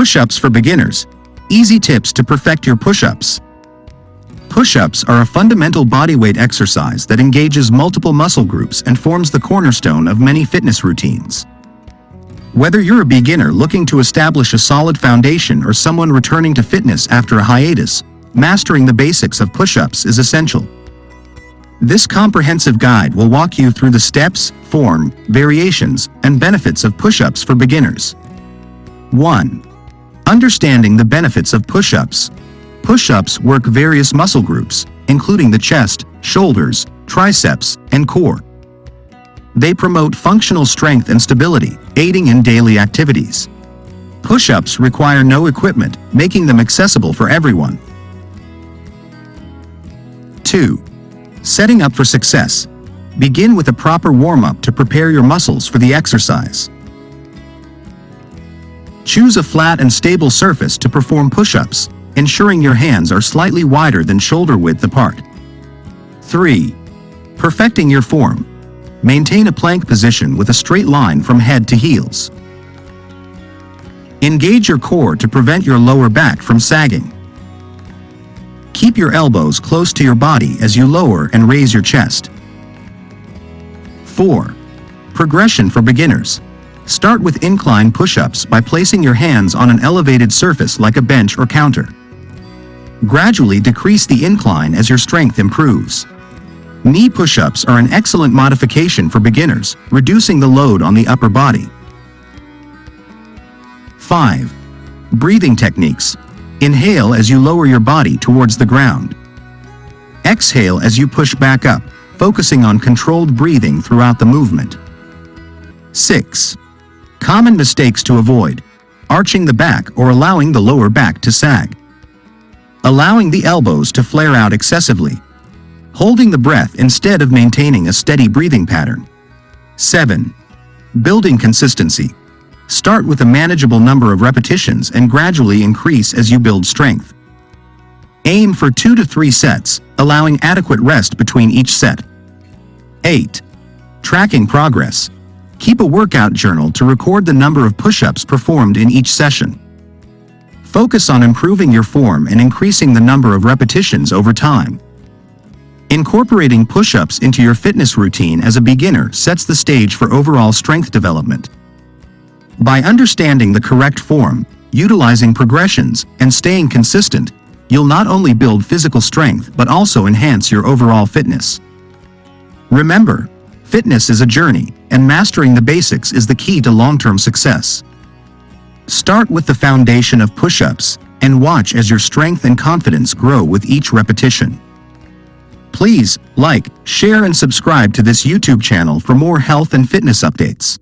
Push-ups for beginners. Easy tips to perfect your push-ups. Push-ups are a fundamental bodyweight exercise that engages multiple muscle groups and forms the cornerstone of many fitness routines. Whether you're a beginner looking to establish a solid foundation or someone returning to fitness after a hiatus, mastering the basics of push-ups is essential. This comprehensive guide will walk you through the steps, form, variations, and benefits of push-ups for beginners. 1. Understanding the benefits of push-ups. Push-ups work various muscle groups, including the chest, shoulders, triceps, and core. They promote functional strength and stability, aiding in daily activities. Push-ups require no equipment, making them accessible for everyone. 2. Setting up for success. Begin with a proper warm-up to prepare your muscles for the exercise. Choose a flat and stable surface to perform push-ups, ensuring your hands are slightly wider than shoulder width apart. 3. Perfecting your form. Maintain a plank position with a straight line from head to heels. Engage your core to prevent your lower back from sagging. Keep your elbows close to your body as you lower and raise your chest. 4. Progression for beginners. Start with incline push-ups by placing your hands on an elevated surface like a bench or counter. Gradually decrease the incline as your strength improves. Knee push-ups are an excellent modification for beginners, reducing the load on the upper body. 5. Breathing techniques. Inhale as you lower your body towards the ground. Exhale as you push back up, focusing on controlled breathing throughout the movement. 6. Common mistakes to avoid. Arching the back or allowing the lower back to sag. Allowing the elbows to flare out excessively. Holding the breath instead of maintaining a steady breathing pattern. 7. Building consistency. Start with a manageable number of repetitions and gradually increase as you build strength. Aim for 2 to 3 sets, allowing adequate rest between each set. 8. Tracking progress. Keep a workout journal to record the number of push-ups performed in each session. Focus on improving your form and increasing the number of repetitions over time. Incorporating push-ups into your fitness routine as a beginner sets the stage for overall strength development. By understanding the correct form, utilizing progressions, and staying consistent, you'll not only build physical strength but also enhance your overall fitness. Remember, fitness is a journey, and mastering the basics is the key to long-term success. Start with the foundation of push-ups, and watch as your strength and confidence grow with each repetition. Please like, share, and subscribe to this YouTube channel for more health and fitness updates.